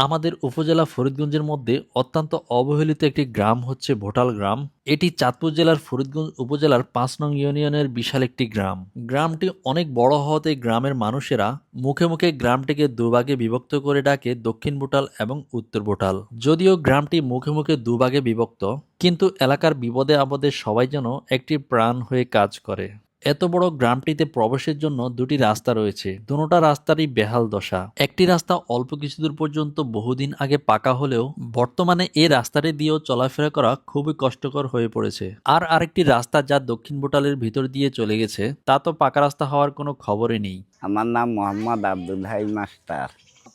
আমাদের উপজেলা ফরিদগঞ্জের মধ্যে অত্যন্ত অবহেলিত একটি গ্রাম হচ্ছে ভোটাল গ্রাম। এটি চাঁদপুর জেলার ফরিদগঞ্জ উপজেলার ৫ নং ইউনিয়নের বিশাল একটি গ্রাম। গ্রামটি অনেক বড় হওয়াতে গ্রামের মানুষেরা মুখে মুখে গ্রামটিকে দুভাগে বিভক্ত করে ডাকে দক্ষিণ ভোটাল এবং উত্তর ভোটাল। যদিও গ্রামটি মুখে মুখে দুভাগে বিভক্ত, কিন্তু এলাকার বিপদে আপদে সবাই যেন একটি প্রাণ হয়ে কাজ করে। এত বড় গ্রামটিতে প্রবেশের জন্য দুটি রাস্তা রয়েছে, দুটো রাস্তারই বেহাল দশা। একটি রাস্তা অল্প কিছু দূর পর্যন্ত বহুদিন আগে পাকা হলেও বর্তমানে এই রাস্তাটি দিয়েও চলাফেরা করা খুবই কষ্টকর হয়ে পড়েছে। আর আরেকটি রাস্তা যা দক্ষিণ ভোটালের ভিতর দিয়ে চলে গেছে, তা তো পাকা রাস্তা হওয়ার কোনো খবরই নেই। আমার নাম মোহাম্মদ আব্দুল হাই মাস্টার।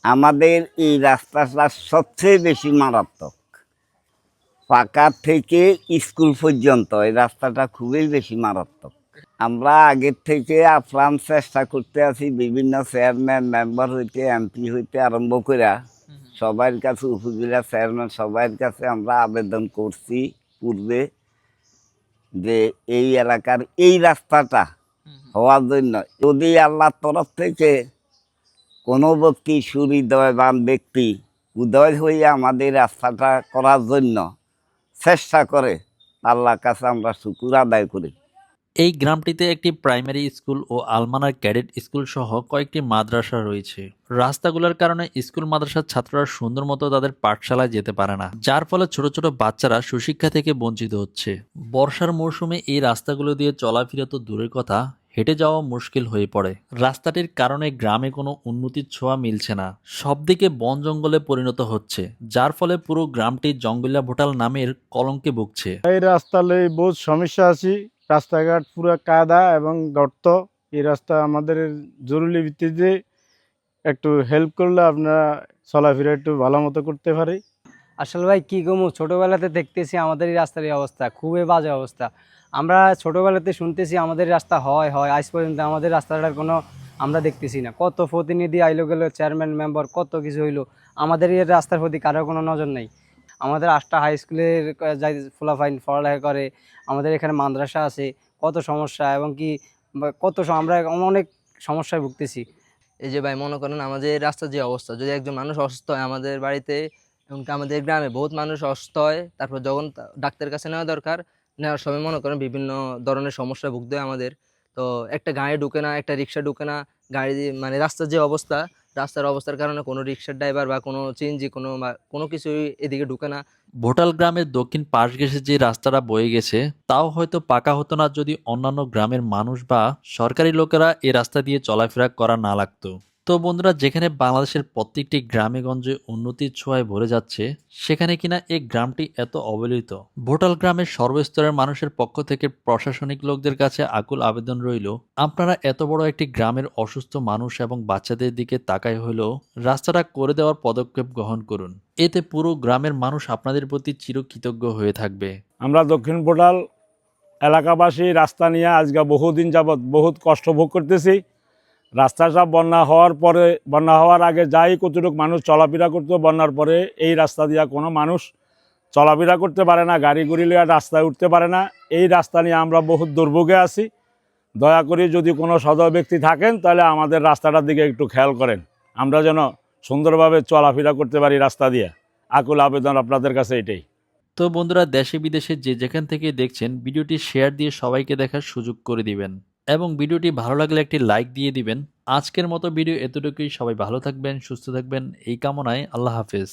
আমাদের এই রাস্তাটা সবচেয়ে বেশি মারাত্মক। পাকা থেকে স্কুল পর্যন্ত এই রাস্তাটা খুবই বেশি মারাত্মক। আমরা আগের থেকে আপ্রাণ চেষ্টা করতে আছি, বিভিন্ন চেয়ারম্যান মেম্বার হইতে এমপি হইতে আরম্ভ করে সবার কাছে, উপজেলা চেয়ারম্যান সবার কাছে আমরা আবেদন করছি পূর্বে, যে এই এলাকার এই রাস্তাটা হওয়ার জন্য যদি আল্লাহর তরফ থেকে কোনো ব্যক্তি সুহৃদয়বান ব্যক্তি উদয় হয়ে আমাদের রাস্তাটা করার জন্য চেষ্টা করে, আল্লাহর কাছে আমরা শুকর আদায় করি। এই গ্রামটিতে একটি প্রাইমারি স্কুল ও আলমানার ক্যাডেট স্কুল সহ কয়েকটি মাদ্রাসা রয়েছে। রাস্তাগুলোর কারণে স্কুল মাদ্রাসার ছাত্ররা সুন্দর মতো তাদের পাঠশালায় যেতে পারে না, যার ফলে ছোট ছোট বাচ্চারা সুশিক্ষা থেকে বঞ্চিত হচ্ছে। বর্ষার মৌসুমে এই রাস্তাগুলো দিয়ে চলাফেরা তো দূরের কথা, হেঁটে যাওয়া মুশকিল হয়ে পড়ে। রাস্তাটির কারণে গ্রামে কোনো উন্নতির ছোঁয়া মিলছে না, সবদিকে বন জঙ্গলে পরিণত হচ্ছে, যার ফলে পুরো গ্রামটি জঙ্গলিয়া ভোটাল নামের কলঙ্কে ভুগছে। এই রাস্তা লই বহুত সমস্যা আছে। রাস্তাঘাট পুরো কাদা এবং গর্ত। এই রাস্তা আমাদের জরুরি ভিত্তিতে একটু হেল্প করলে আপনারা চলাফেরা একটু ভালো মতো করতে পারি। আসলে ভাই কী কমু, ছোটোবেলাতে দেখতেছি আমাদের এই রাস্তার এই অবস্থা, খুবই বাজে অবস্থা। আমরা ছোটোবেলাতে শুনতেছি আমাদের রাস্তা হয় হয়, আজ পর্যন্ত আমাদের রাস্তাটার কোনো আমরা দেখতেছি না। কত প্রতিনিধি আইলো গেল, চেয়ারম্যান মেম্বার কত কিছু হইলো, আমাদের এই রাস্তার প্রতি কারোর কোনো নজর নেই। আমাদের 8টা হাই স্কুলের যাই ফলাফাইন পড়ালেখা করে, আমাদের এখানে মাদ্রাসা আছে, কত সমস্যা এবং কি আমরা অনেক সমস্যায় ভুগতেছি। এই যে ভাই মনে করেন আমাদের রাস্তার যে অবস্থা, যদি একজন মানুষ অসুস্থ হয় আমাদের বাড়িতে, এমনকি আমাদের গ্রামে বহুত মানুষ অসুস্থ হয়, তারপর যখন ডাক্তারের কাছে নেওয়া দরকার, নেওয়ার সময় মনে করেন বিভিন্ন ধরনের সমস্যা ভুগতে হয় আমাদের। তো একটা গাড়ি ঢুকে না, একটা রিক্সা ঢুকে না, মানে রাস্তার যে অবস্থা, রাস্তার অবস্থার কারণে কোনো রিক্সার ড্রাইভার বা কোনো সিএনজি কোনো কিছুই এদিকে ঢুকে না। ভোটাল গ্রামের দক্ষিণ পাশ ঘেঁষে যে রাস্তাটা বয়ে গেছে, তাও হয়তো পাকা হতো না যদি অন্যান্য গ্রামের মানুষ বা সরকারি লোকেরা এই রাস্তা দিয়ে চলাফেরা করা না লাগতো। তো বন্ধুরা, যেখানে বাংলাদেশের প্রত্যেকটি গ্রামে গঞ্জে উন্নতির ছোঁয়ায় ভরে যাচ্ছে, সেখানে কিনা এই গ্রামটি এত অবহেলিত। ভোটাল গ্রামের সর্বস্তরের মানুষের পক্ষ থেকে প্রশাসনিক লোকদের কাছে আকুল আবেদন রইল, আপনারা এত বড় একটি গ্রামের অসুস্থ মানুষ এবং বাচ্চাদের দিকে তাকায় হলেও রাস্তাটা করে দেওয়ার পদক্ষেপ গ্রহণ করুন। এতে পুরো গ্রামের মানুষ আপনাদের প্রতি চিরকৃতজ্ঞ হয়ে থাকবে। আমরা দক্ষিণ ভোটাল এলাকাবাসী রাস্তা নিয়ে আজকে বহুদিন যাবৎ বহুত কষ্ট ভোগ করতেছি। রাস্তাটা বন্যা হওয়ার আগে যাই কতটুকু মানুষ চলাফেরা করতো, বন্যার পরে এই রাস্তা দিয়ে কোনো মানুষ চলাফেরা করতে পারে না, গাড়ি গুড়ি লিয়ে রাস্তায় উঠতে পারে না। এই রাস্তা নিয়ে আমরা বহুত দুর্ভোগে আছি। দয়া করে যদি কোনো সদয় ব্যক্তি থাকেন তাহলে আমাদের রাস্তাটার দিকে একটু খেয়াল করেন, আমরা যেন সুন্দরভাবে চলাফেরা করতে পারি রাস্তা দিয়ে। আকুল আবেদন আপনাদের কাছে এটাই। তো বন্ধুরা, দেশে বিদেশে যে যেখান থেকে দেখছেন, ভিডিওটি শেয়ার দিয়ে সবাইকে দেখার সুযোগ করে দিবেন এবং ভিডিওটি ভালো লাগলে একটি লাইক দিয়ে দিবেন। আজকের মতো ভিডিও এতটুকুই। সবাই ভালো থাকবেন, সুস্থ থাকবেন এই কামনায়। আল্লাহ হাফেজ।